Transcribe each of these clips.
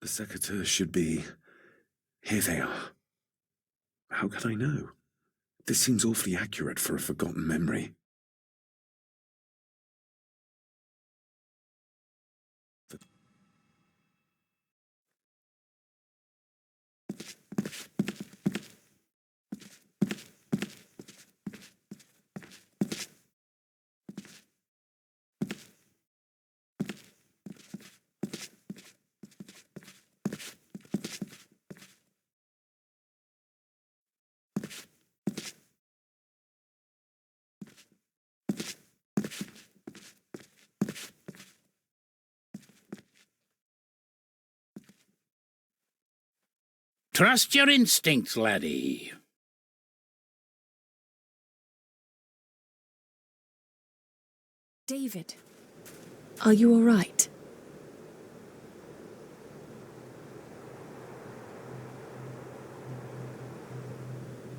The secateurs should be... Here they are. How could I know? This seems awfully accurate for a forgotten memory. Trust your instincts, laddie. David, are you all right?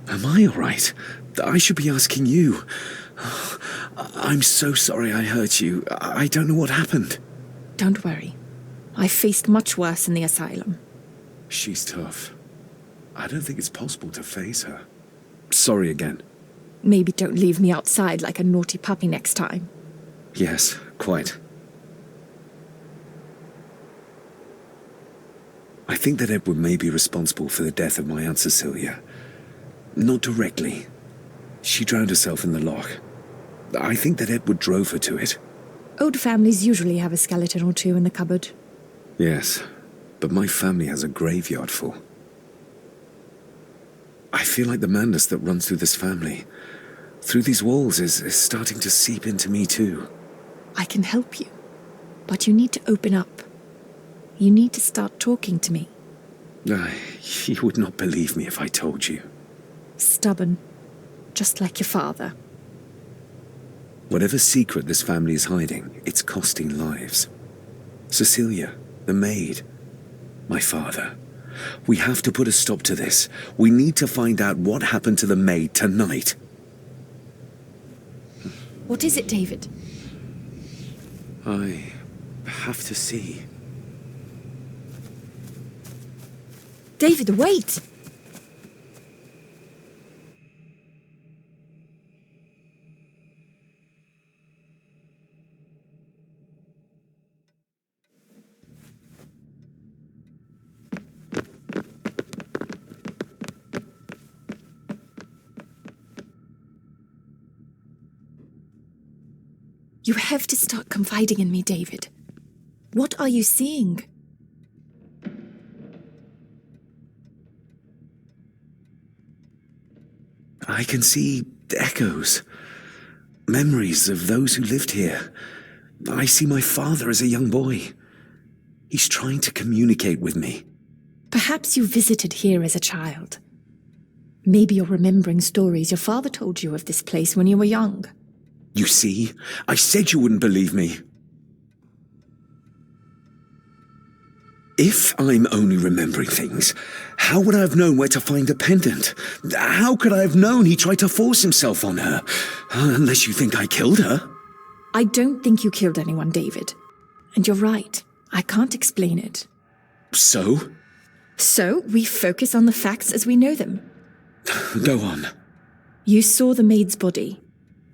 Am I all right? I should be asking you. I'm so sorry I hurt you. I don't know what happened. Don't worry. I faced much worse in the asylum. She's tough. I don't think it's possible to face her. Sorry again. Maybe don't leave me outside like a naughty puppy next time. Yes, quite. I think that Edward may be responsible for the death of my Aunt Cecilia. Not directly. She drowned herself in the loch. I think that Edward drove her to it. Old families usually have a skeleton or two in the cupboard. Yes, but my family has a graveyard full. I feel like the madness that runs through this family, through these walls, is starting to seep into me too. I can help you, but you need to open up. You need to start talking to me. You would not believe me if I told you. Stubborn, just like your father. Whatever secret this family is hiding, it's costing lives. Cecilia, the maid, my father. We have to put a stop to this. We need to find out what happened to the maid tonight. What is it, David? I have to see. David, wait! You have to start confiding in me, David. What are you seeing? I can see echoes. Memories of those who lived here. I see my father as a young boy. He's trying to communicate with me. Perhaps you visited here as a child. Maybe you're remembering stories your father told you of this place when you were young. You see? I said you wouldn't believe me. If I'm only remembering things, how would I have known where to find a pendant? How could I have known he tried to force himself on her? Unless you think I killed her. I don't think you killed anyone, David. And you're right. I can't explain it. So? So, we focus on the facts as we know them. Go on. You saw the maid's body.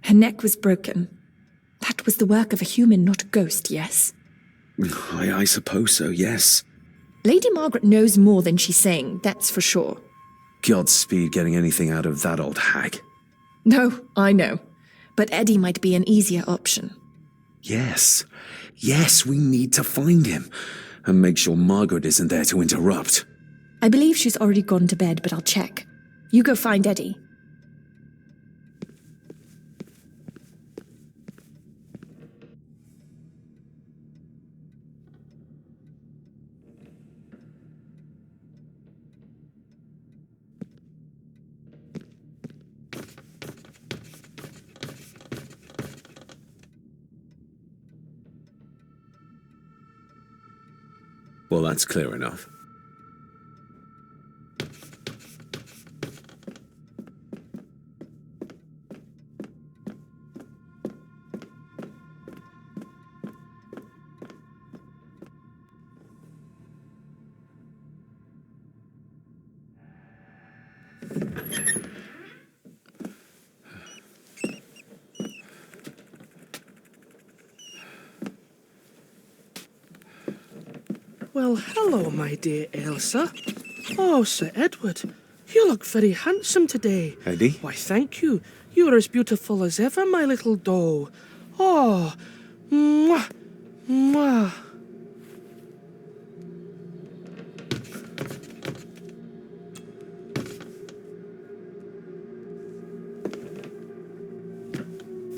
Her neck was broken. That was the work of a human, not a ghost, yes? I suppose so, yes. Lady Margaret knows more than she's saying, that's for sure. Godspeed getting anything out of that old hag. No, I know. But Eddie might be an easier option. Yes. Yes, we need to find him. And make sure Margaret isn't there to interrupt. I believe she's already gone to bed, but I'll check. You go find Eddie. Well, that's clear enough. Well, hello, my dear Elsa. Oh, Sir Edward, you look very handsome today. Eddie? Why, thank you. You are as beautiful as ever, my little doe. Oh, mwah, mwah.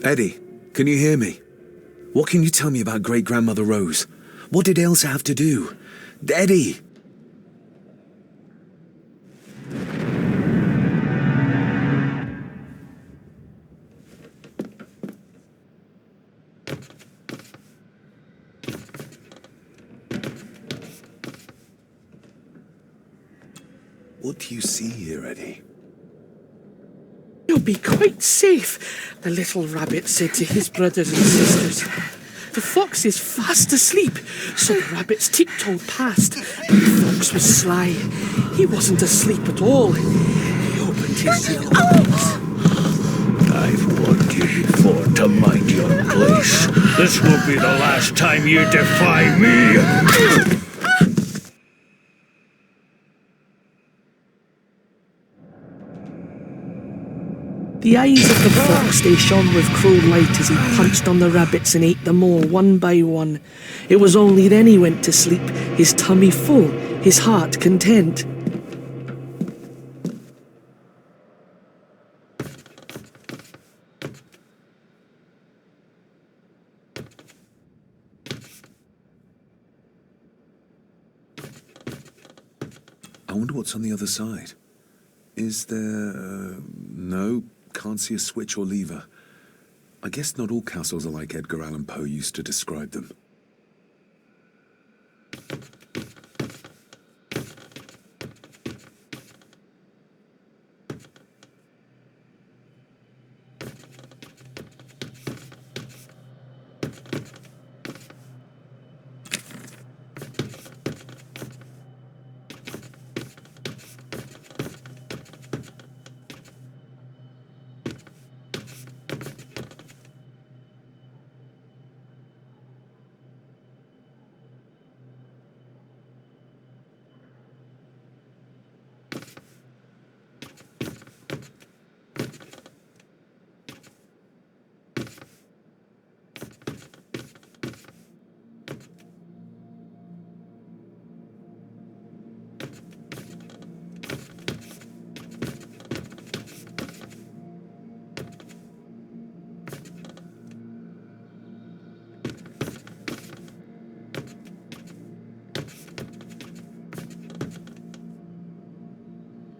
Eddie, can you hear me? What can you tell me about great-grandmother Rose? What did Elsa have to do? Eddie! What do you see here, Eddie? You'll be quite safe, the little rabbit said to his brothers and sisters. The fox is fast asleep, so the rabbits tiptoed past, but the fox was sly. He wasn't asleep at all. He opened his yellow eyes. I've warned you before to mind your place. This will be the last time you defy me. The eyes of the fox, they shone with cruel light as he punched on the rabbits and ate them all one by one. It was only then he went to sleep, his tummy full, his heart content. I wonder what's on the other side. Is there... no, can't see a switch or lever. I guess not all castles are like Edgar Allan Poe used to describe them.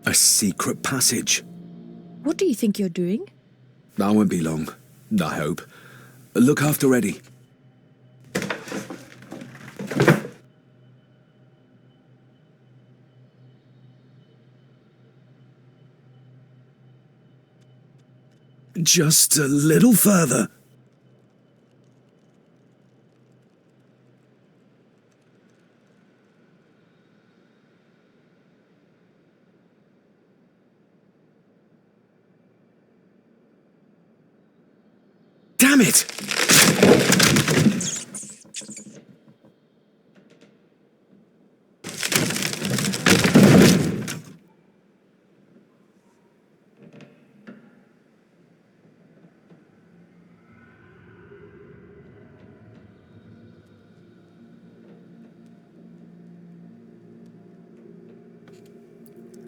A secret passage. What do you think you're doing? I won't be long, I hope. Look after Eddie. Just a little further. Damn it!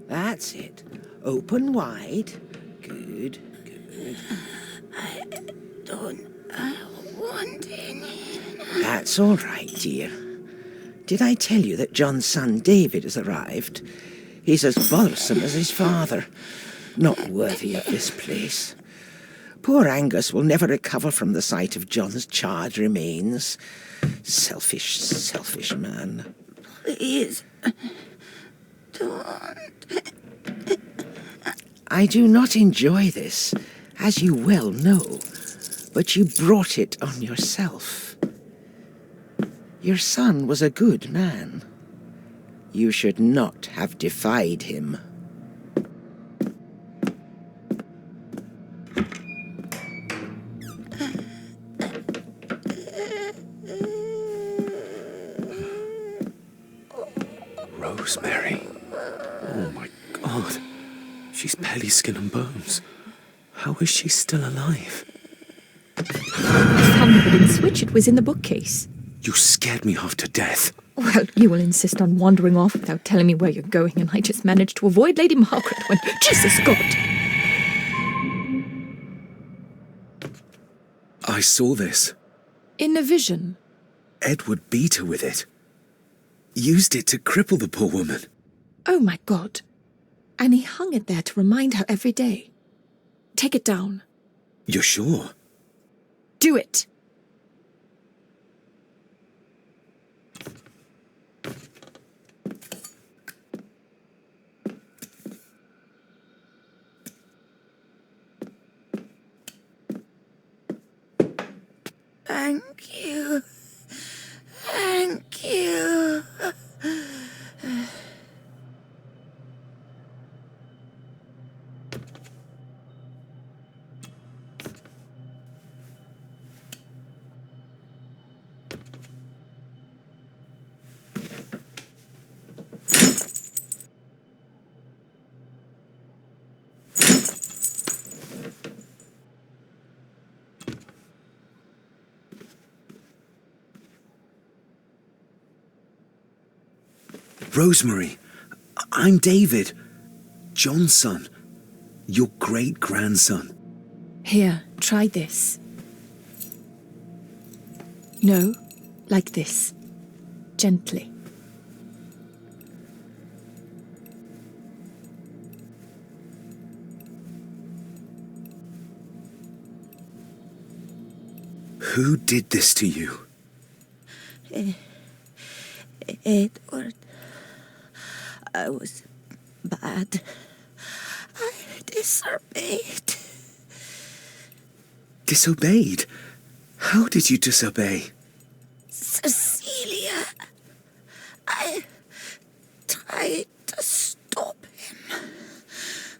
That's it. Open wide. Good, good. I don't want any. That's all right, dear. Did I tell you that John's son David has arrived? He's as bothersome as his father. Not worthy of this place. Poor Angus will never recover from the sight of John's charred remains. Selfish, selfish man. Please, don't. I do not enjoy this, as you well know, but you brought it on yourself. Your son was a good man. You should not have defied him. Rosemary. Oh my God. She's barely skin and bones. How is she still alive? I found the hidden switch. It was in the bookcase. You scared me half to death. Well, you will insist on wandering off without telling me where you're going, and I just managed to avoid Lady Margaret when... Jesus God! I saw this. In a vision. Edward beat her with it. Used it to cripple the poor woman. Oh my God. And he hung it there to remind her every day. Take it down. You're sure? Do it. Thank you. Thank you. Rosemary, I'm David, John's son, your great-grandson. Here, try this. No, like this. Gently. Who did this to you? Edward. I was bad. I disobeyed. Disobeyed? How did you disobey? Cecilia. I tried to stop him.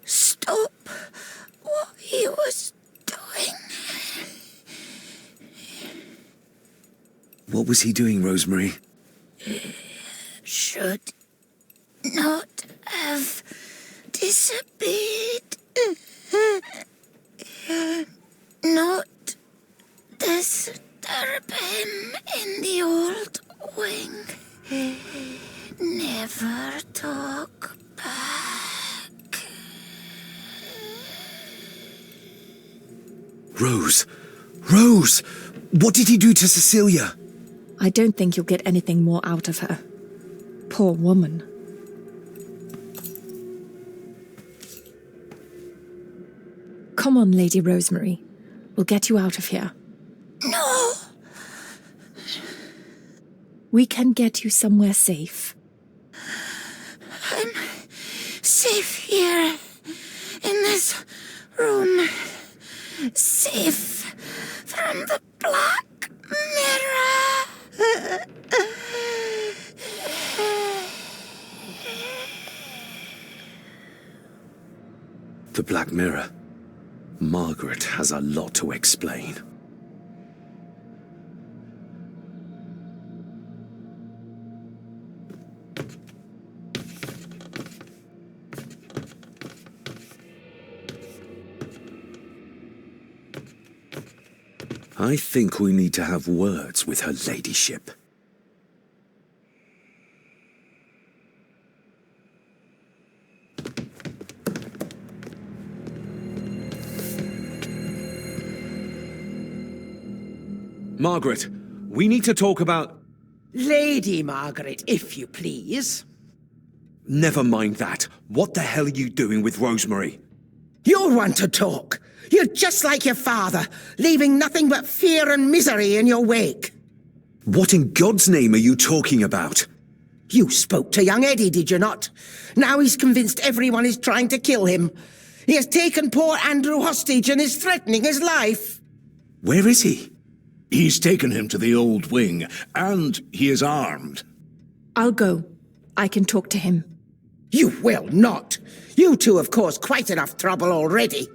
Stop what he was doing. What was he doing, Rosemary? Should not have disobeyed. Not disturb him in the old wing. Never talk back. Rose! Rose! What did he do to Cecilia? I don't think you'll get anything more out of her. Poor woman. Come on, Lady Rosemary. We'll get you out of here. No! We can get you somewhere safe. I'm safe here, in this room. Safe from the Black Mirror. The Black Mirror. Margaret has a lot to explain. I think we need to have words with her ladyship. Margaret, we need to talk about... Lady Margaret, if you please. Never mind that. What the hell are you doing with Rosemary? You'll want to talk. You're just like your father, leaving nothing but fear and misery in your wake. What in God's name are you talking about? You spoke to young Eddie, did you not? Now he's convinced everyone is trying to kill him. He has taken poor Andrew hostage and is threatening his life. Where is he? He's taken him to the old wing, and he is armed. I'll go. I can talk to him. You will not. You two have caused quite enough trouble already.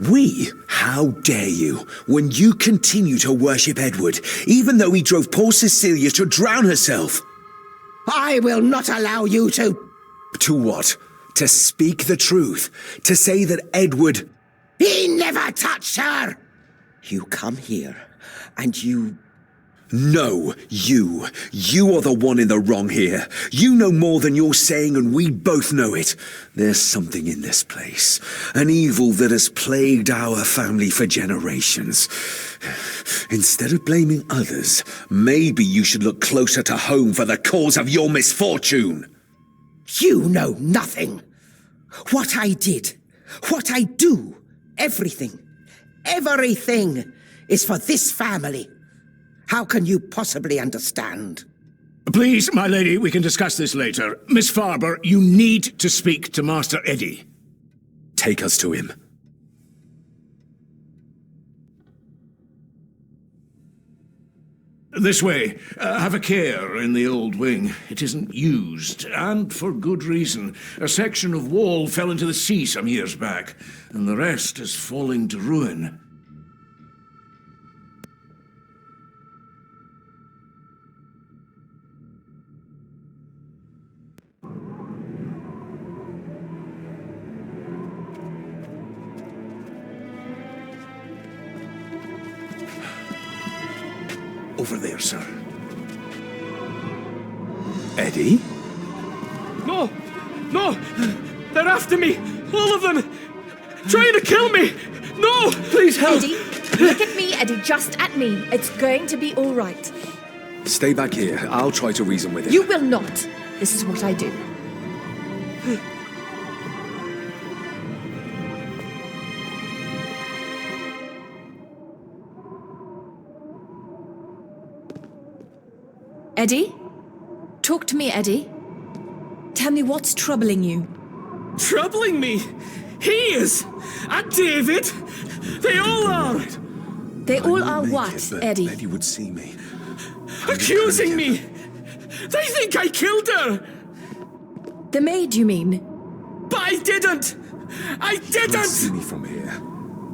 We? How dare you, when you continue to worship Edward, even though he drove poor Cecilia to drown herself? I will not allow you to... To what? To speak the truth? To say that Edward... He never touched her! You come here, and you... No, you. You are the one in the wrong here. You know more than you're saying, and we both know it. There's something in this place. An evil that has plagued our family for generations. Instead of blaming others, maybe you should look closer to home for the cause of your misfortune. You know nothing. What I did, what I do, everything is for this family. How can you possibly understand? Please, my lady, we can discuss this later. Miss Farber, you need to speak to Master Eddie. Take us to him. This way. Have a care in the old wing. It isn't used, and for good reason. A section of wall fell into the sea some years back, and the rest is falling to ruin. Over there, sir. Eddie? No! No! They're after me! All of them! Trying to kill me! No! Please help! Eddie, look at me, Eddie, just at me. It's going to be all right. Stay back here. I'll try to reason with him. You will not. This is what I do. Eddie? Talk to me, Eddie. Tell me what's troubling you. Troubling me? He is! And David! They all are! They all are Make what, it, but Eddie? Eddie would see me. Accusing me! They think I killed her! The maid, you mean? But I didn't! I Can't see didn't! me from here.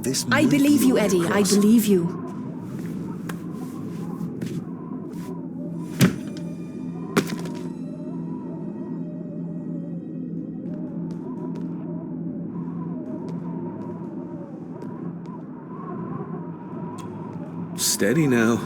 This I might believe be you, all Eddie. I across. believe you. Steady now.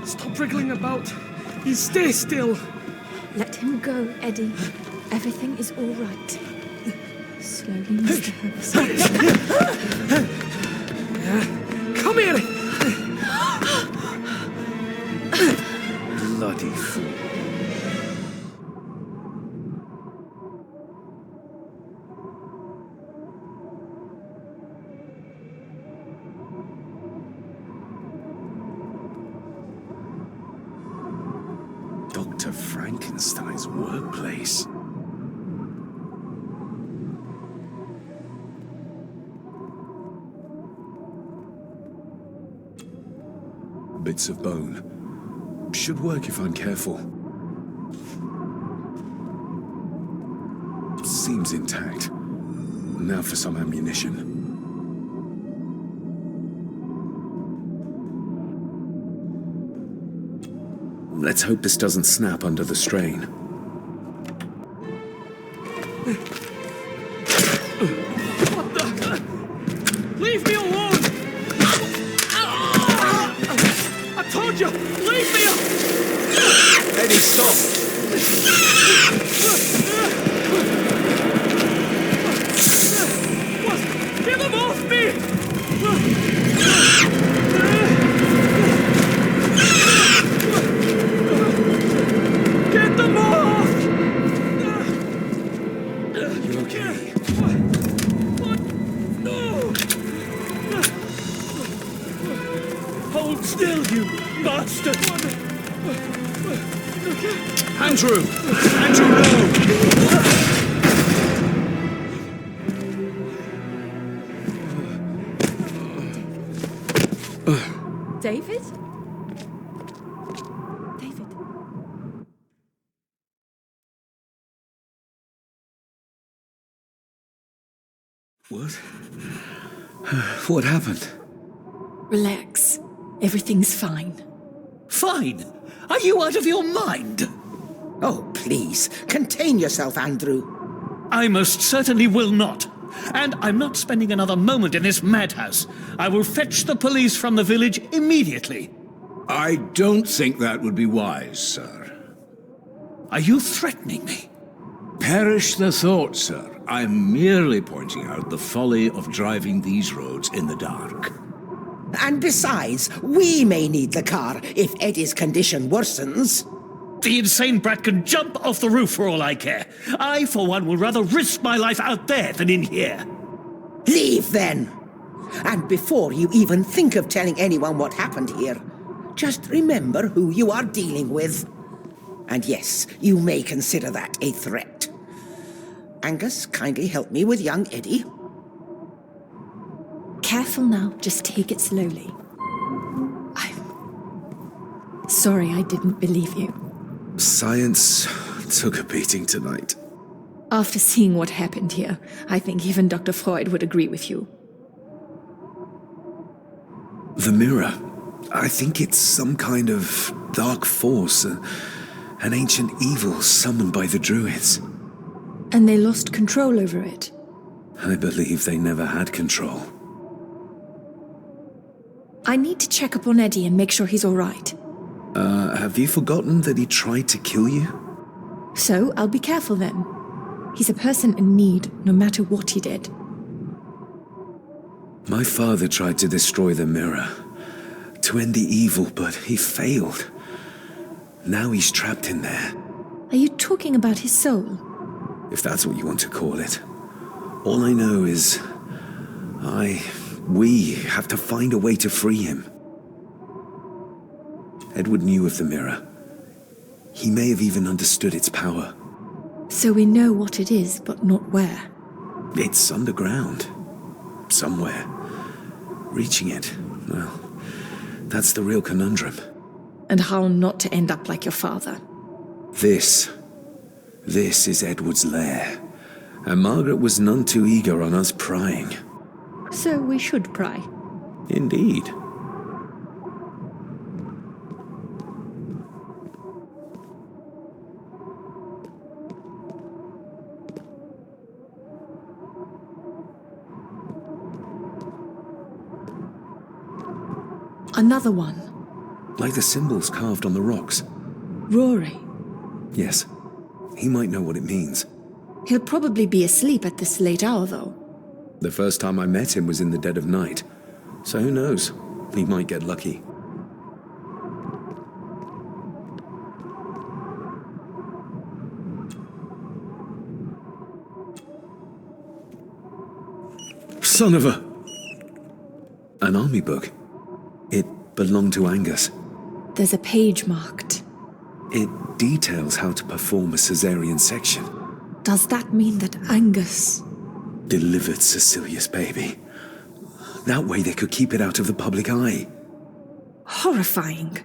Stop wriggling about. You stay still. Let him go, Eddie. Everything is all right. Slowly, Mr. Harrison. Come here! Bloody fool. Dr. Frankenstein's workplace. Bits of bone. Should work if I'm careful. Seems intact. Now for some ammunition. Let's hope this doesn't snap under the strain. What the? you! Leave me! Eddie, stop! What? Get them off me! Get them off! You okay? What? No! Hold still, you bastard! Andrew! Andrew, no! David? David? What? What happened? Relax. Everything's fine. Fine. Are you out of your mind? Oh, please, contain yourself, Andrew. I most certainly will not. And I'm not spending another moment in this madhouse. I will fetch the police from the village immediately. I don't think that would be wise, sir. Are you threatening me? Perish the thought, sir. I'm merely pointing out the folly of driving these roads in the dark. And besides, we may need the car if Eddie's condition worsens. The insane brat can jump off the roof for all I care. I, for one, would rather risk my life out there than in here. Leave, then. And before you even think of telling anyone what happened here, just remember who you are dealing with. And yes, you may consider that a threat. Angus, kindly help me with young Eddie. Careful now, just take it slowly. I'm sorry I didn't believe you. Science took a beating tonight. After seeing what happened here, I think even Dr. Freud would agree with you. The mirror. I think it's some kind of dark force, an ancient evil summoned by the Druids. And they lost control over it. I believe they never had control. I need to check up on Eddie and make sure he's all right. Have you forgotten that he tried to kill you? So, I'll be careful then. He's a person in need, no matter what he did. My father tried to destroy the mirror, to end the evil, but he failed. Now he's trapped in there. Are you talking about his soul? If that's what you want to call it. All I know is... we have to find a way to free him. Edward knew of the mirror. He may have even understood its power. So we know what it is, but not where. It's underground. Somewhere. Reaching it, well, that's the real conundrum. And how not to end up like your father. This is Edward's lair. And Margaret was none too eager on us prying. So we should pry. Indeed. Another one. Like the symbols carved on the rocks. Rory. Yes. He might know what it means. He'll probably be asleep at this late hour, though. The first time I met him was in the dead of night. So who knows? He might get lucky. Son of a... An army book. It belonged to Angus. There's a page marked. It details how to perform a caesarean section. Does that mean that Angus... Delivered Cecilia's baby. That way they could keep it out of the public eye. Horrifying.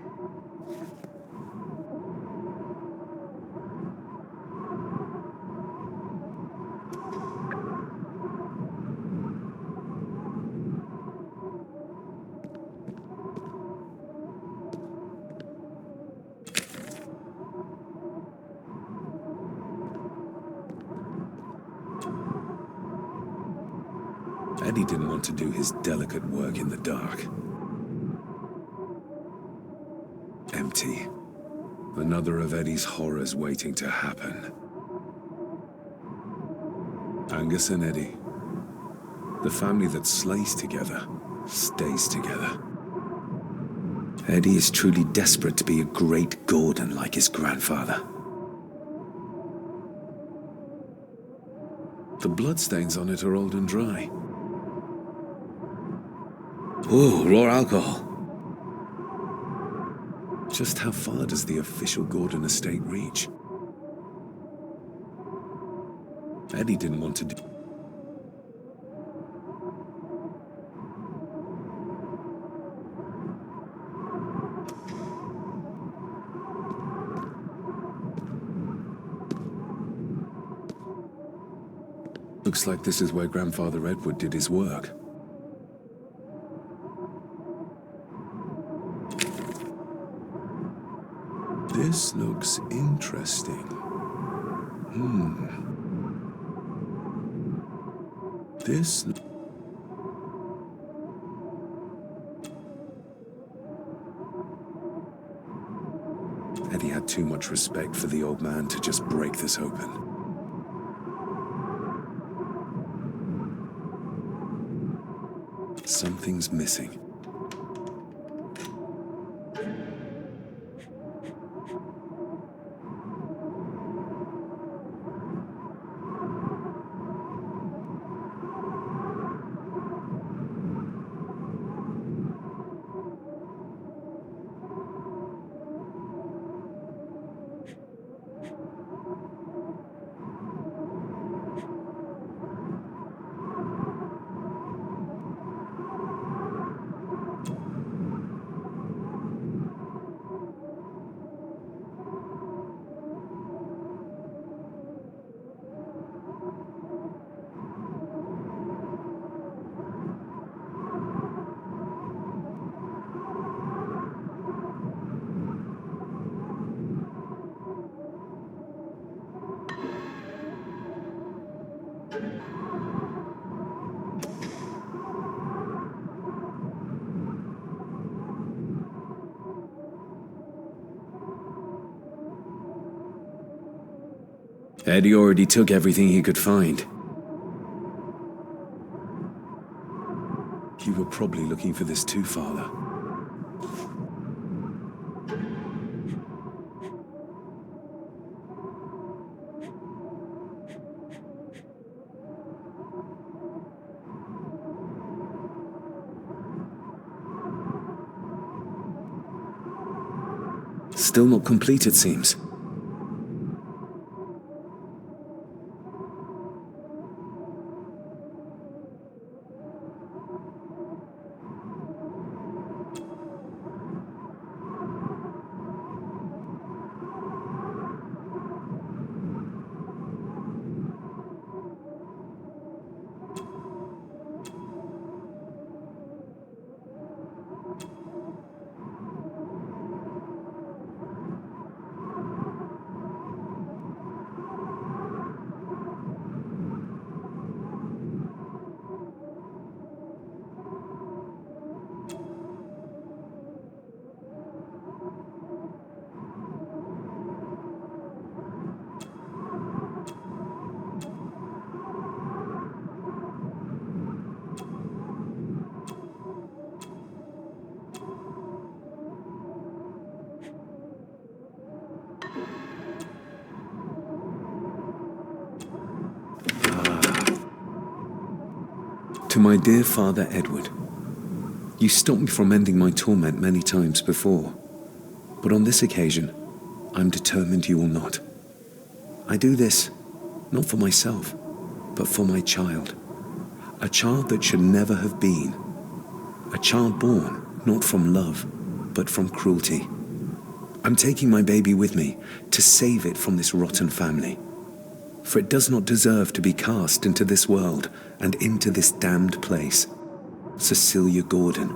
Eddie didn't want to do his delicate work in the dark. Another of Eddie's horrors waiting to happen. Angus and Eddie. The family that slays together, stays together. Eddie is truly desperate to be a great Gordon like his grandfather. The bloodstains on it are old and dry. Oh, raw alcohol. Just how far does the official Gordon estate reach? Eddie didn't want to do... Looks like this is where Grandfather Edward did his work. This looks interesting. This... Eddie had too much respect for the old man to just break this open. Something's missing. Eddie already took everything he could find. You were probably looking for this too, Father. Still not complete, it seems. To my dear Father Edward, you stopped me from ending my torment many times before, but on this occasion, I'm determined you will not. I do this, not for myself, but for my child. A child that should never have been. A child born, not from love, but from cruelty. I'm taking my baby with me to save it from this rotten family. For it does not deserve to be cast into this world and into this damned place. Cecilia Gordon.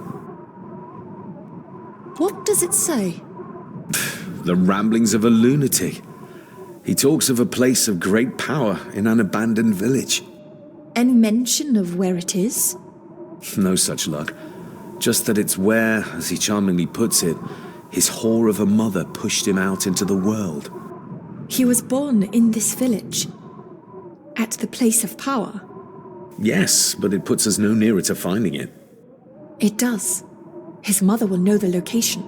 What does it say? The ramblings of a lunatic. He talks of a place of great power in an abandoned village. Any mention of where it is? No such luck. Just that it's where, as he charmingly puts it, His whore of a mother pushed him out into the world. He was born in this village, at the place of power. Yes, but it puts us no nearer to finding it. It does. His mother will know the location.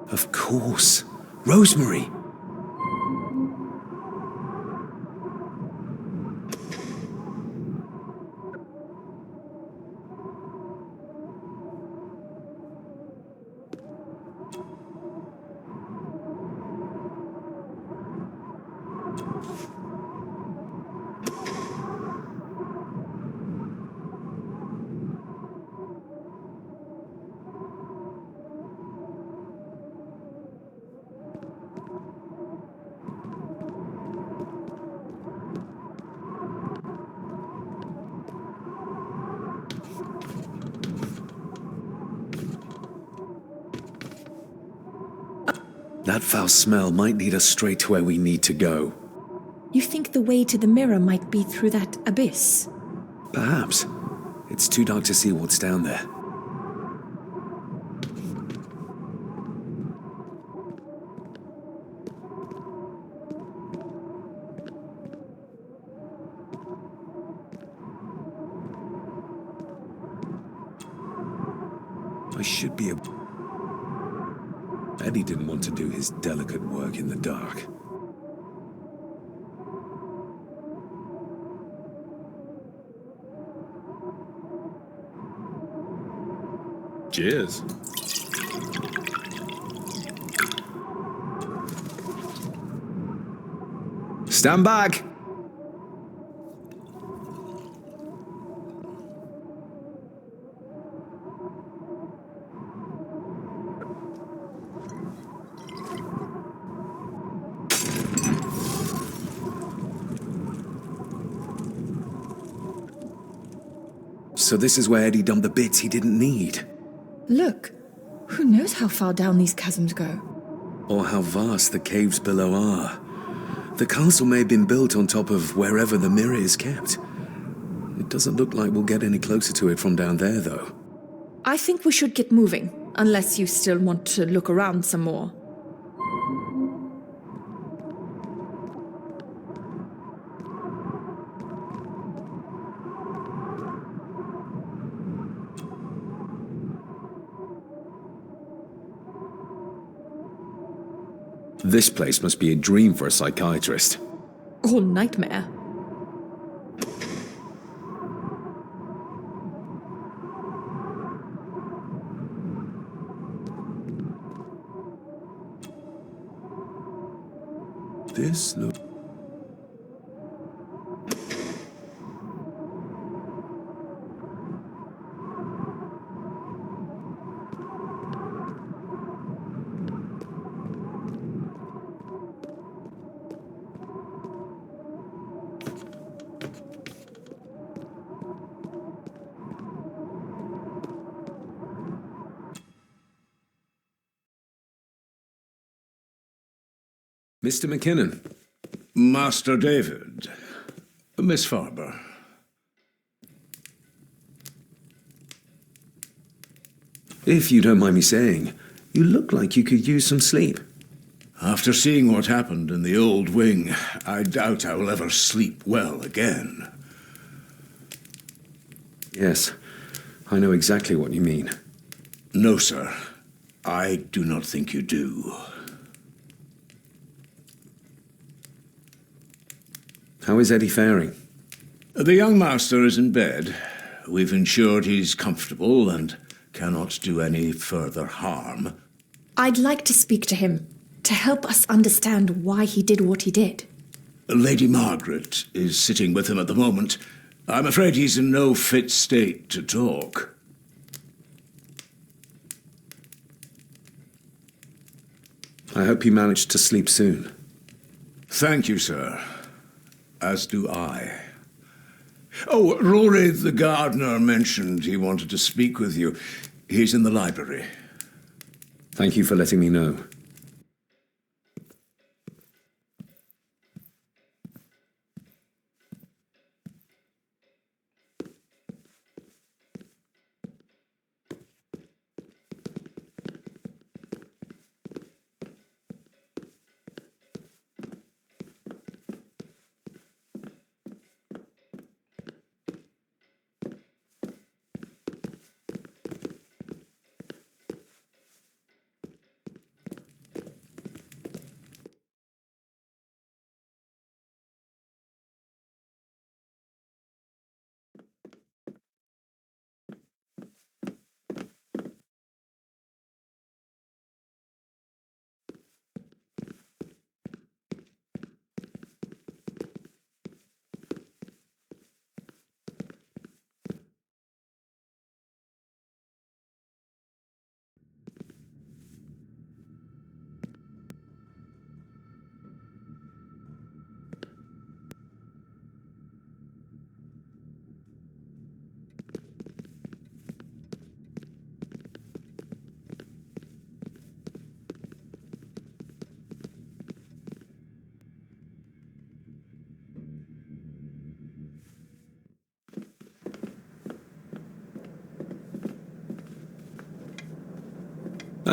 Of course. Rosemary. That foul smell might lead us straight to where we need to go. You think the way to the mirror might be through that abyss? Perhaps. It's too dark to see what's down there. I should be able... Eddie didn't want to do his delicate work in the dark. Cheers. Stand back! So this is where Eddie dumped the bits he didn't need. Look, who knows how far down these chasms go? Or how vast the caves below are. The castle may have been built on top of wherever the mirror is kept. It doesn't look like we'll get any closer to it from down there, though. I think we should get moving, unless you still want to look around some more. This place must be a dream for a psychiatrist. Or nightmare. This look... Mr. McKinnon. Master David. Miss Farber. If you don't mind me saying, you look like you could use some sleep. After seeing what happened in the old wing, I doubt I will ever sleep well again. Yes, I know exactly what you mean. No, sir. I do not think you do. How is Eddie faring? The young master is in bed. We've ensured he's comfortable and cannot do any further harm. I'd like to speak to him, to help us understand why he did what he did. Lady Margaret is sitting with him at the moment. I'm afraid he's in no fit state to talk. I hope you managed to sleep soon. Thank you, sir. As do I. Oh, Rory the gardener mentioned he wanted to speak with you. He's in the library. Thank you for letting me know.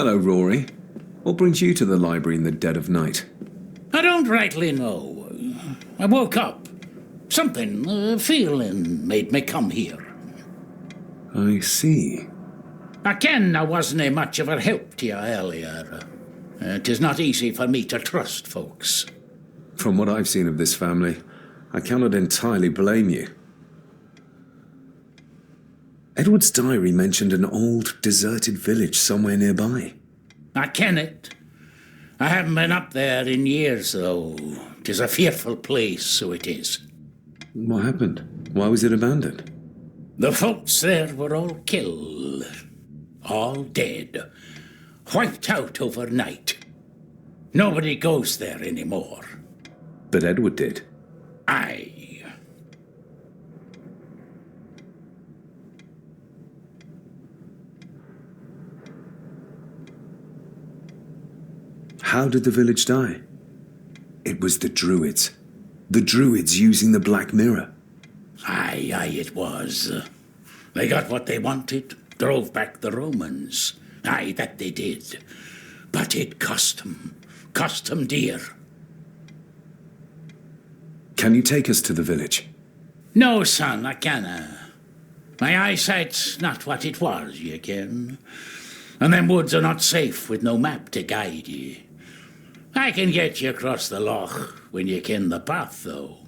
Hello, Rory. What brings you to the library in the dead of night? I don't rightly know. I woke up. Something, a feeling, made me come here. I see. I ken I wasn't much of a help to you earlier. 'Tis not easy for me to trust folks. From what I've seen of this family, I cannot entirely blame you. Edward's diary mentioned an old, deserted village somewhere nearby. I ken it. I haven't been up there in years, though. 'Tis a fearful place, so it is. What happened? Why was it abandoned? The folks there were all killed. All dead. Wiped out overnight. Nobody goes there anymore. But Edward did. Aye. How did the village die? It was the Druids. The Druids using the Black Mirror. Aye, it was. They got what they wanted, drove back the Romans. Aye, that they did. But it cost them dear. Can you take us to the village? No, son, I canna. My eyesight's not what it was, ye ken. And them woods are not safe with no map to guide ye. I can get you across the loch when you ken the path, though.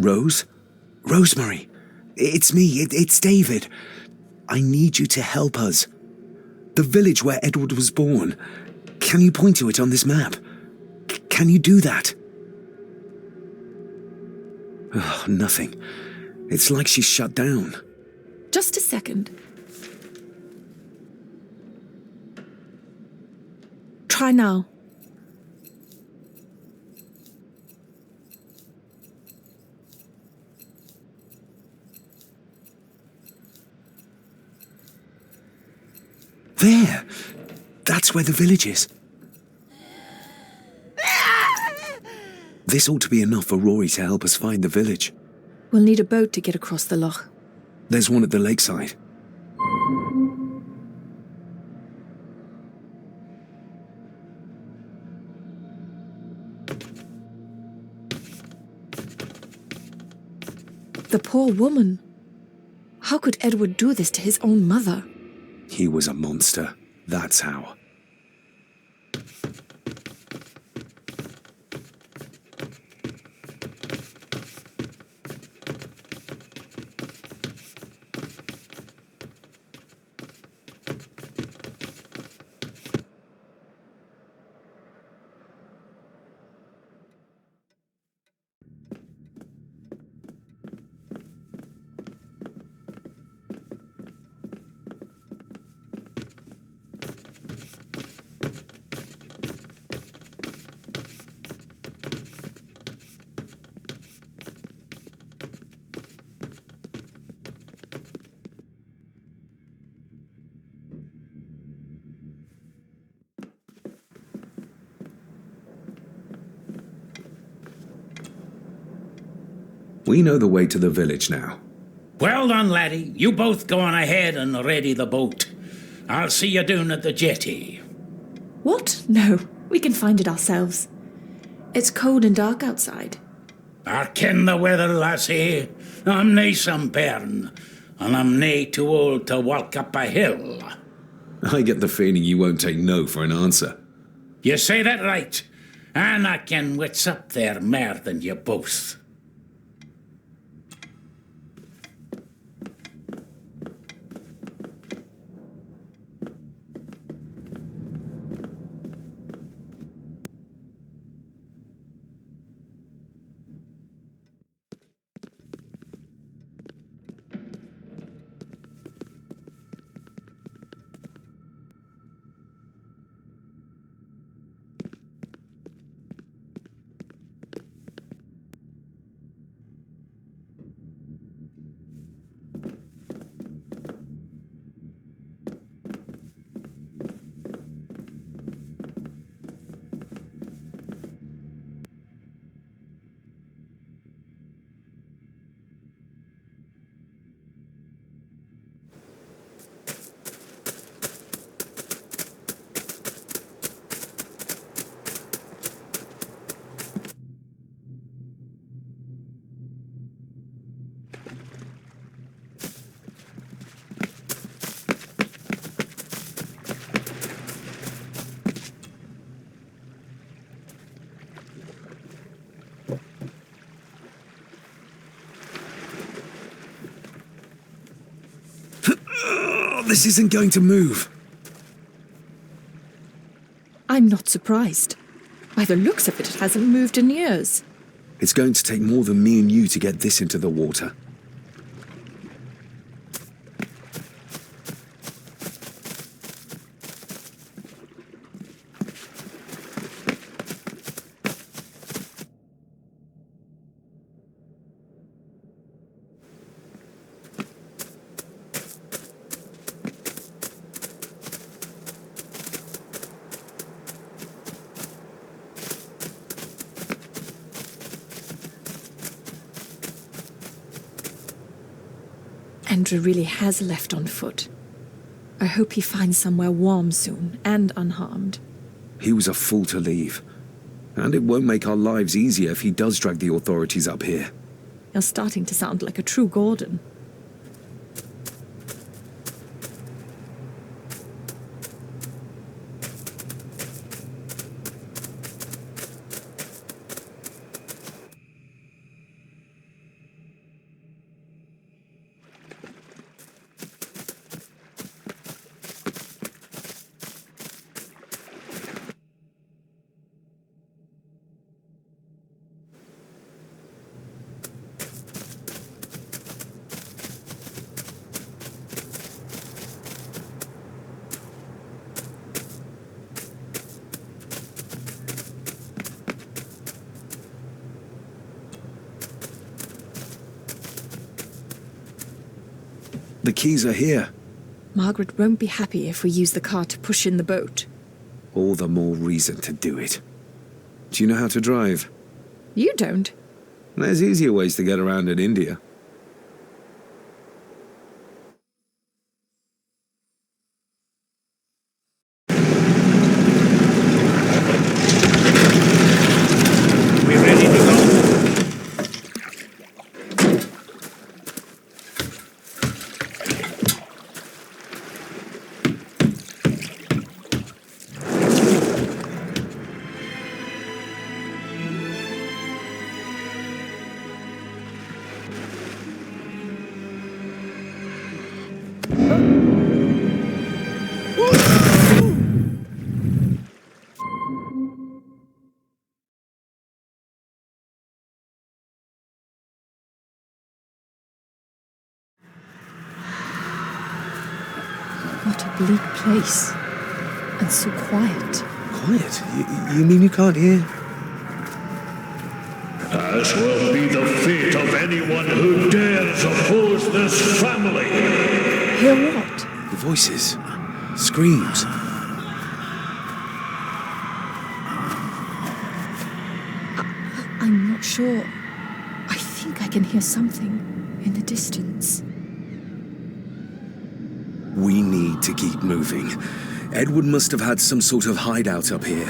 Rose? Rosemary! It's me, it's David. I need you to help us. The village where Edward was born. Can you point to it on this map? Can you do that? Oh, nothing. It's like she's shut down. Just a second. Try now. There! That's where the village is. This ought to be enough for Rory to help us find the village. We'll need a boat to get across the loch. There's one at the lakeside. The poor woman. How could Edward do this to his own mother? He was a monster. That's how. We know the way to the village now. Well done, laddie. You both go on ahead and ready the boat. I'll see you down at the jetty. What? No, we can find it ourselves. It's cold and dark outside. I ken the weather, lassie. I'm nae some bairn, and I'm nae too old to walk up a hill. I get the feeling you won't take no for an answer. You say that right, and I ken what's up there mair than you both. This isn't going to move. I'm not surprised. By the looks of it, it hasn't moved in years. It's going to take more than me and you to get this into the water. Andrew really has left on foot. I hope he finds somewhere warm soon and unharmed. He was a fool to leave. And it won't make our lives easier if he does drag the authorities up here. You're starting to sound like a true Gordon. The keys are here. Margaret won't be happy if we use the car to push in the boat. All the more reason to do it. Do you know how to drive? You don't. There's easier ways to get around in India. We ready to go? What a bleak place. And so quiet. Quiet? You mean you can't hear? As will be the fate of anyone who dares oppose this family. Hear what? The voices. Screams. I'm not sure. I think I can hear something in the distance. We need to keep moving. Edward must have had some sort of hideout up here.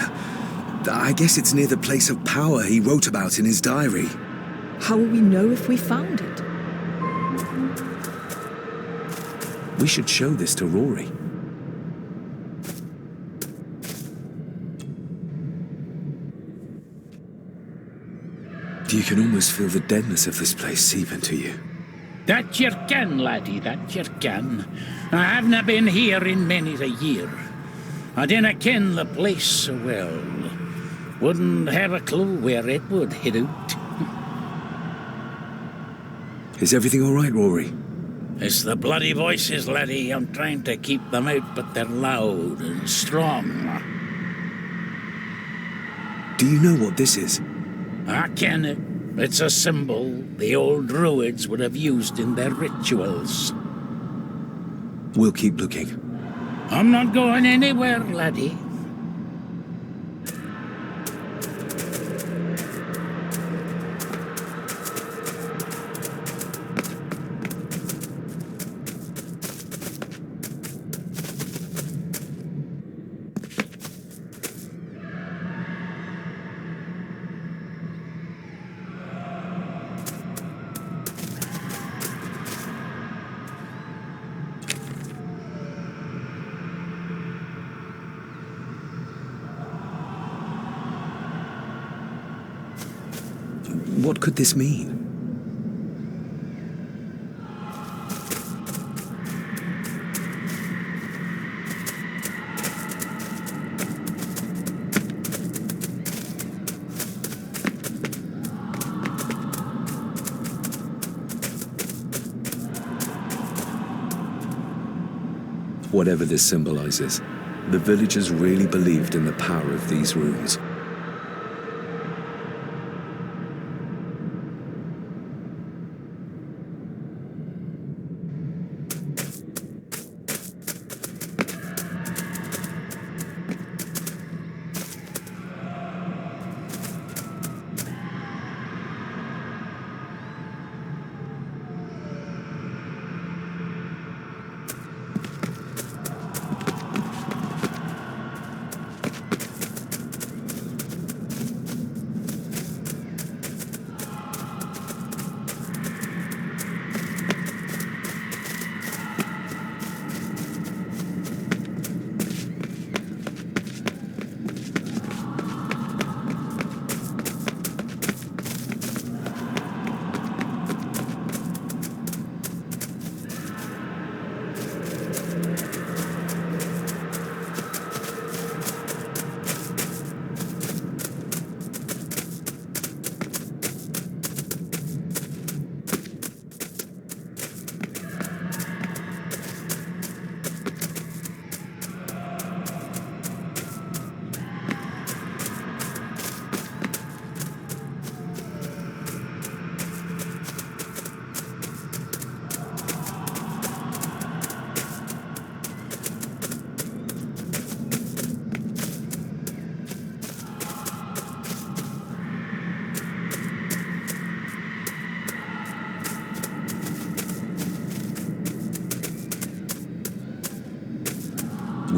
I guess it's near the place of power he wrote about in his diary. How will we know if we found it? We should show this to Rory. You can almost feel the deadness of this place seep into you. That you can, laddie, that you can. I haven't been here in many a year. I dinna ken the place so well. Wouldn't have a clue where it would hit out. Is everything all right, Rory? It's the bloody voices, laddie. I'm trying to keep them out, but they're loud and strong. Do you know what this is? I ken it. It's a symbol the old druids would have used in their rituals. We'll keep looking. I'm not going anywhere, laddie. What could this mean? Whatever this symbolizes, the villagers really believed in the power of these runes.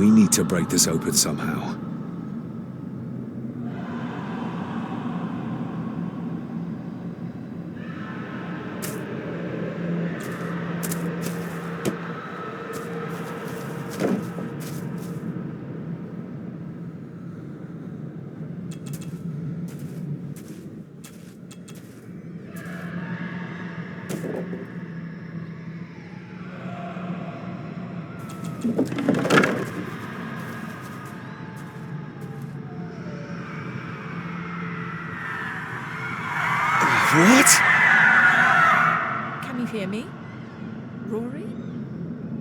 We need to break this open somehow. What? Can you hear me? Rory?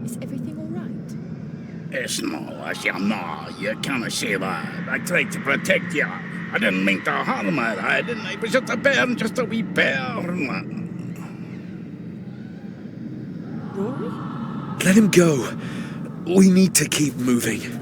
Is everything all right? It's no, as you know, you can't say that. I tried to protect you. I didn't mean to harm her, I didn't. It was just a bear, just a wee bear. Rory? Let him go. We need to keep moving.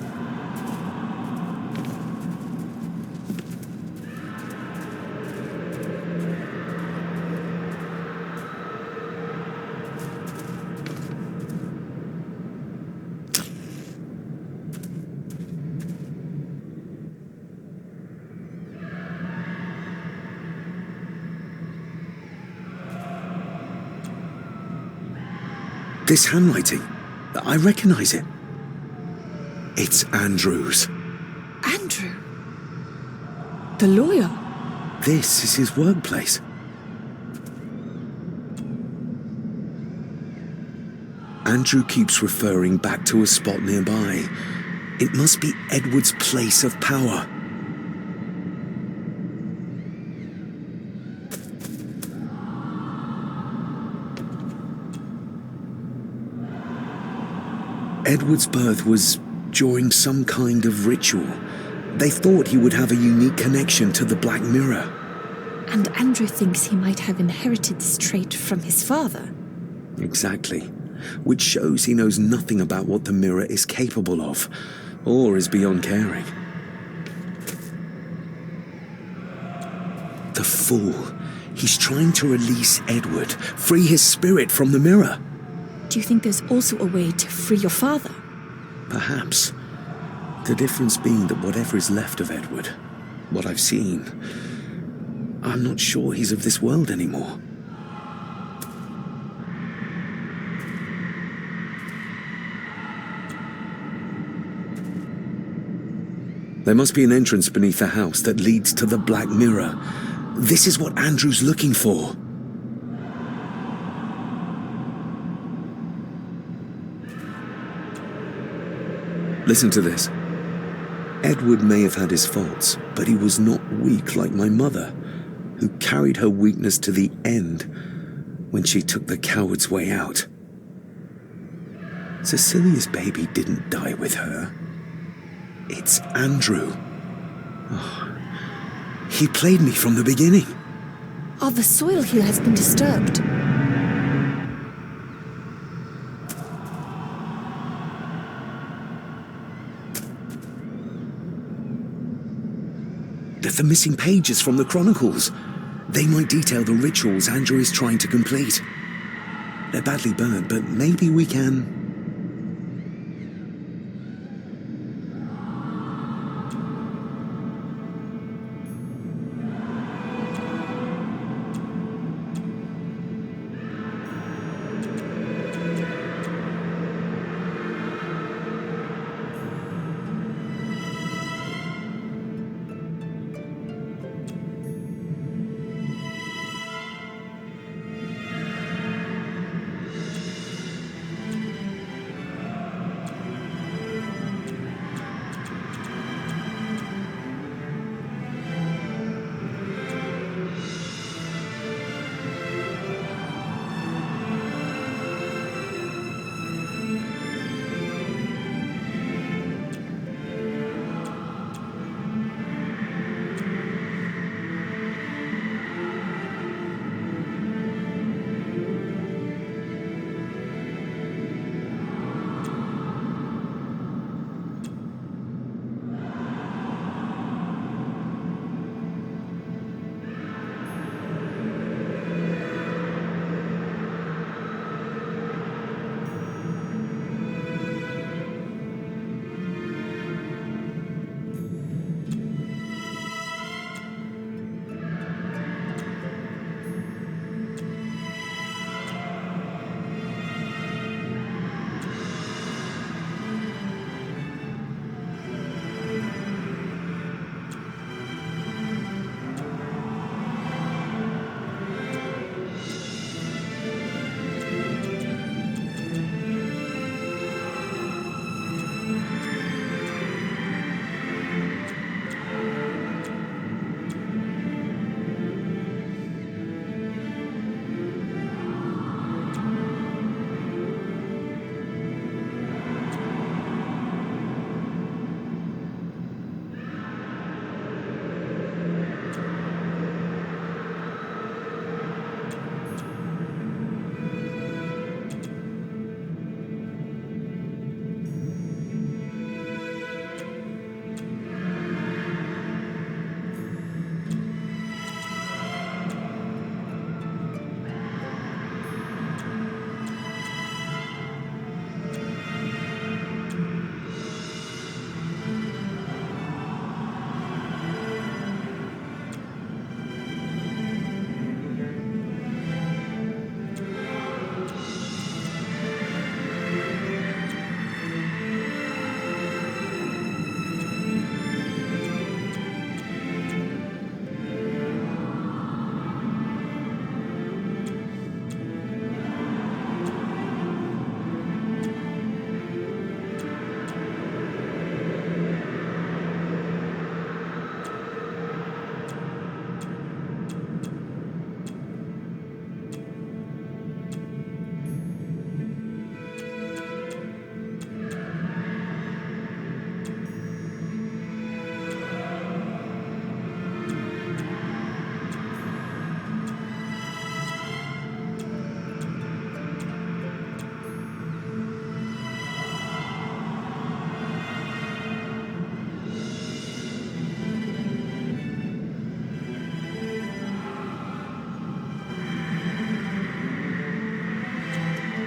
This handwriting, I recognize it. It's Andrew's. Andrew? The lawyer? This is his workplace. Andrew keeps referring back to a spot nearby. It must be Edward's place of power. Edward's birth was during some kind of ritual. They thought he would have a unique connection to the Black Mirror. And Andrew thinks he might have inherited this trait from his father. Exactly. Which shows he knows nothing about what the mirror is capable of, or is beyond caring. The fool. He's trying to release Edward, free his spirit from the mirror. Do you think there's also a way to free your father? Perhaps. The difference being that whatever is left of Edward, what I've seen, I'm not sure he's of this world anymore. There must be an entrance beneath the house that leads to the Black Mirror. This is what Andrew's looking for. Listen to this. Edward may have had his faults, but he was not weak like my mother, who carried her weakness to the end when she took the coward's way out. Cecilia's baby didn't die with her. It's Andrew. Oh, he played me from the beginning. Oh, the soil here has been disturbed. The missing pages from the Chronicles. They might detail the rituals Andrew is trying to complete. They're badly burned, but maybe we can...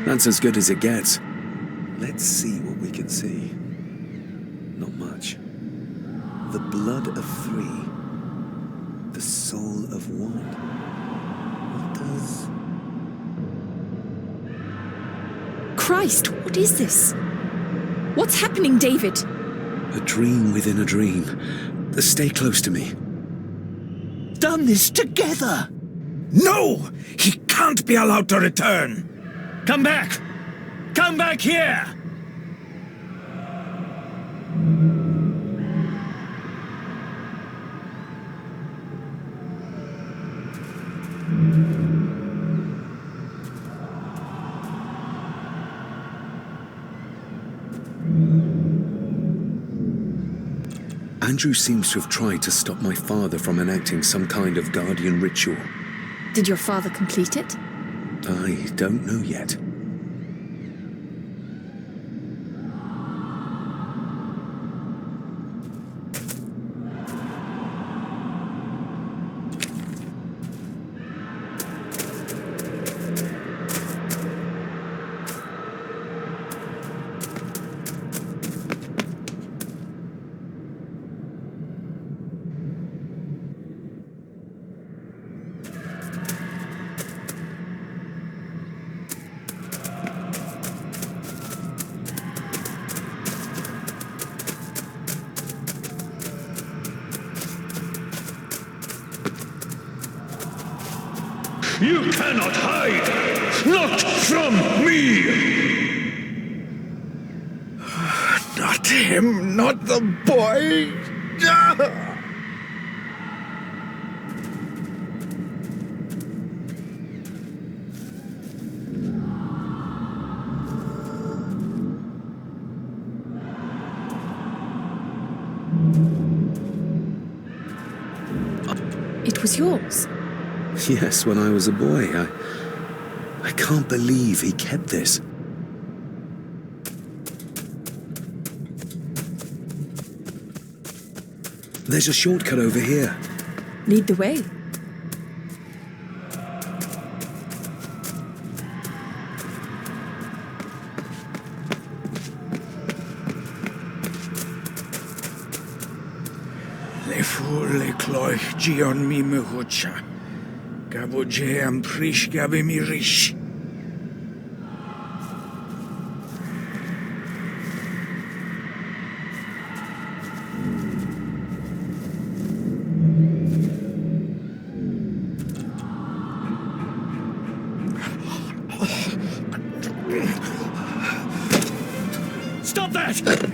That's as good as it gets. Let's see what we can see. Not much. The blood of 3. The soul of 1. What does... Christ, what is this? What's happening, David? A dream within a dream. Stay close to me. Done this together! No! He can't be allowed to return! Come back! Come back here! Andrew seems to have tried to stop my father from enacting some kind of guardian ritual. Did your father complete it? I don't know yet. You cannot hide! Not from me! Not him, not the boy! It was yours. Yes, when I was a boy. I can't believe he kept this. There's a shortcut over here. Lead the way. Le fu le cloich gion mi mehucha. Gabo je am prish gabe mi rish. Stop that!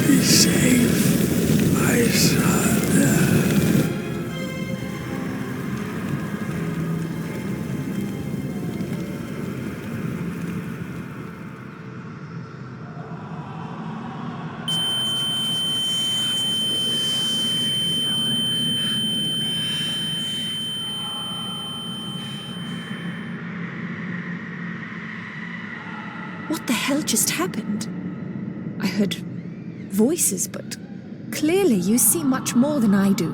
Be safe, my son. What the hell just happened? I heard voices, but clearly you see much more than I do.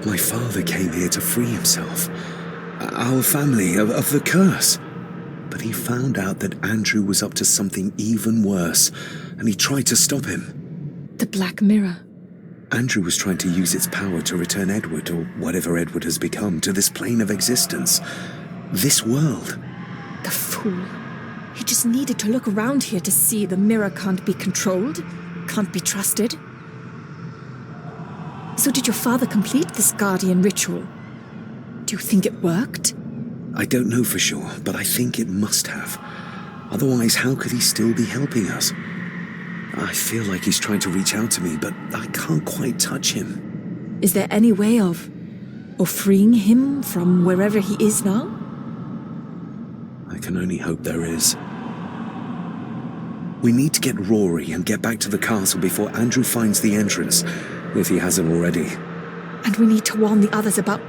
My father came here to free himself. Our family of the curse. But he found out that Andrew was up to something even worse, and he tried to stop him. The Black Mirror. Andrew was trying to use its power to return Edward, or whatever Edward has become, to this plane of existence. This world. The fool. He just needed to look around here to see the mirror can't be controlled, can't be trusted. So did your father complete this guardian ritual? Do you think it worked? I don't know for sure, but I think it must have. Otherwise, how could he still be helping us? I feel like he's trying to reach out to me, but I can't quite touch him. Is there any way of freeing him from wherever he is now? I can only hope there is. We need to get Rory and get back to the castle before Andrew finds the entrance. if he hasn't already. And we need to warn the others about...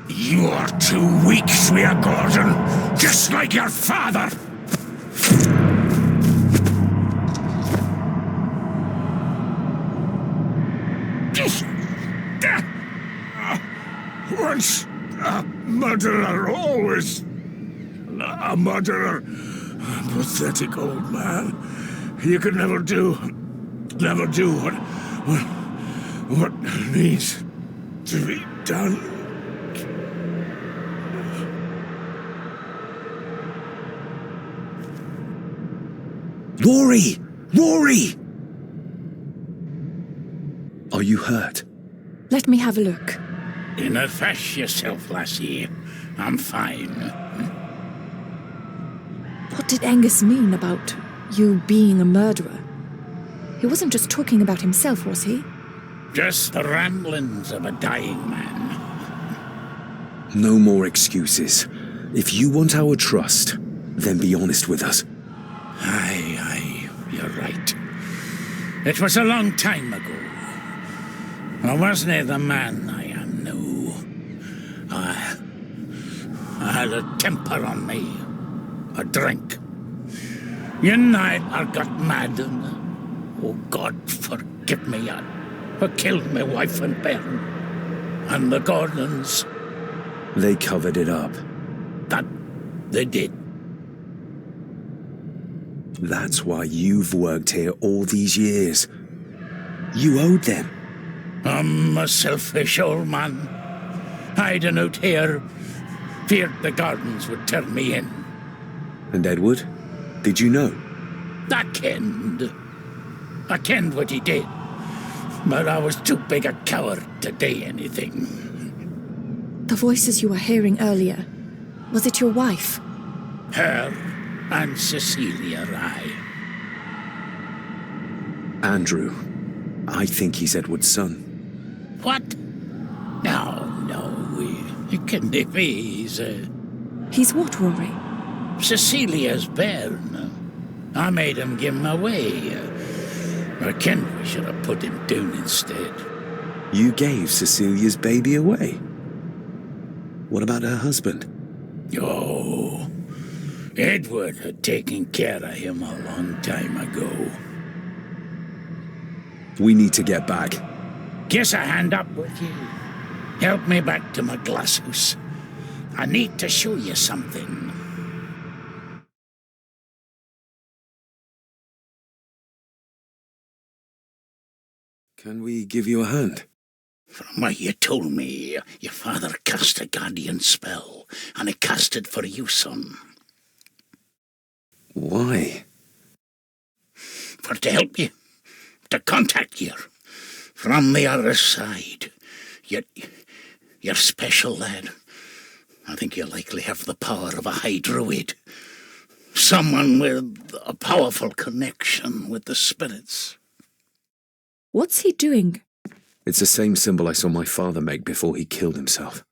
You are too weak, Swear Gordon, just like your father. Once a murderer, always a murderer. Pathetic old man. You could never do what needs to be done. Rory! Rory! Are you hurt? Let me have a look. Dinna fash yourself, lassie. I'm fine. What did Angus mean about you being a murderer? He wasn't just talking about himself, was he? Just the ramblings of a dying man. No more excuses. If you want our trust, then be honest with us. Aye, you're right. It was a long time ago. I wasn't the man I am now. I had a temper on me. A drink. One night I got mad and, oh God forgive me, I killed my wife and bairn. And the Gordons. They covered it up. That they did. That's why you've worked here all these years. You owed them. I'm a selfish old man. Hiding out here, feared the Gardens would turn me in. And Edward? Did you know? I kenned what he did. But I was too big a coward to do anything. The voices you were hearing earlier, was it your wife? Her and Cecilia Rye. Andrew. I think he's Edward's son. What? No, he can't be. He's what, Rory? Cecilia's bairn. I made him give him away. I ken we should have put him down instead. You gave Cecilia's baby away? What about her husband? Oh, Edward had taken care of him a long time ago. We need to get back. Kiss a hand up with you. Help me back to my glasshouse. I need to show you something. Can we give you a hand? From what you told me, your father cast a guardian spell, and he cast it for you, son. Why? For to help you, to contact you from the other side. You're special, lad. I think you likely have the power of a high druid. Someone with a powerful connection with the spirits. What's he doing? It's the same symbol I saw my father make before he killed himself.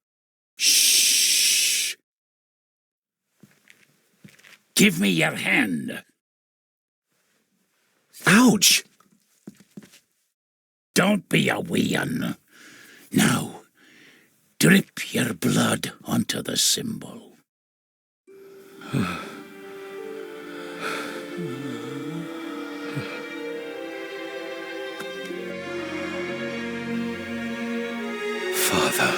Shh! Give me your hand. Ouch! Don't be a wee un. Now, drip your blood onto the symbol. Father.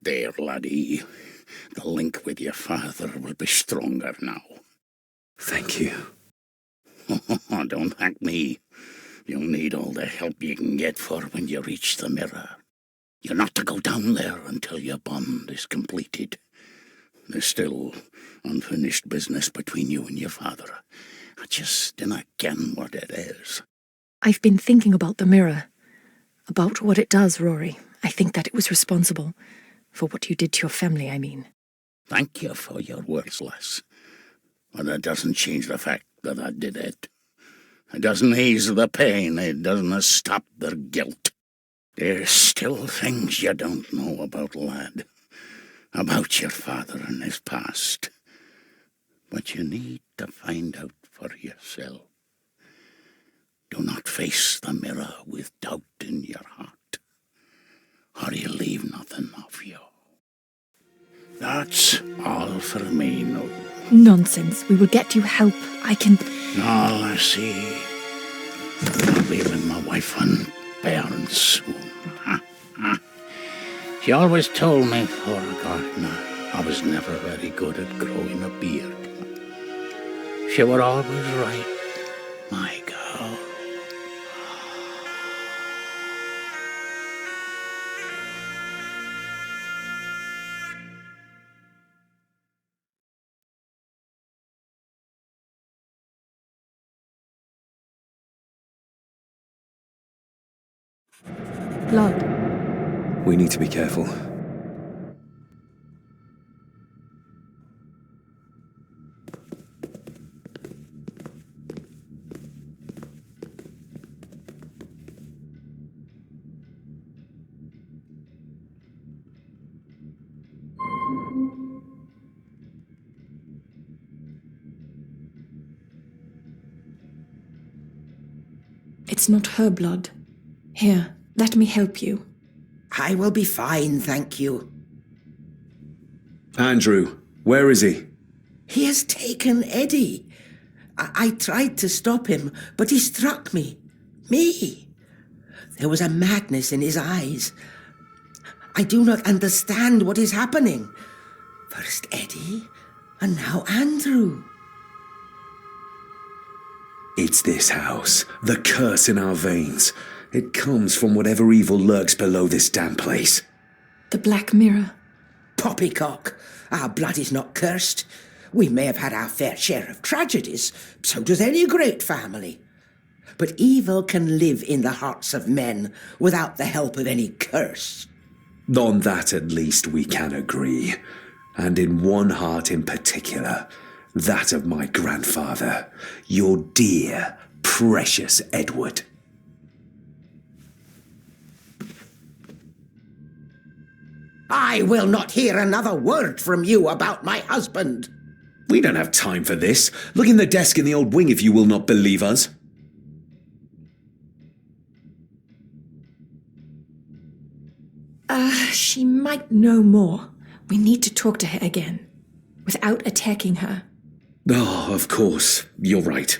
There, laddie. The link with your father will be stronger now. Thank you. Don't thank me. You'll need all the help you can get for when you reach the mirror. You're not to go down there until your bond is completed. There's still unfinished business between you and your father. I just dinna ken what it is. I've been thinking about the mirror. About what it does, Rory. I think that it was responsible. For what you did to your family, I mean. Thank you for your words, lass. But that doesn't change the fact that I did it. It doesn't ease the pain. It doesn't stop their guilt. There's still things you don't know about, lad. About your father and his past. But you need to find out for yourself. Do not face the mirror with doubt in your heart, or you leave nothing of you. That's all for me, no. Nonsense. We will get you help. I can... All I see, I'll be with my wife and parents soon. She always told me, for a gardener, I was never very good at growing a beard. She were always right, my girl. Blood. We need to be careful. It's not her blood. Here, let me help you. I will be fine, thank you. Andrew, where is he? He has taken Eddie. I tried to stop him, but he struck me. Me. There was a madness in his eyes. I do not understand what is happening. First Eddie, and now Andrew. It's this house, the curse in our veins. It comes from whatever evil lurks below this damn place. The Black Mirror. Poppycock. Our blood is not cursed. We may have had our fair share of tragedies. So does any great family. But evil can live in the hearts of men without the help of any curse. On that at least we can agree. And in one heart in particular, that of my grandfather, your dear, precious Edward. I will not hear another word from you about my husband. We don't have time for this. Look in the desk in the old wing if you will not believe us. She might know more. We need to talk to her again. Without attacking her. Oh, of course. You're right.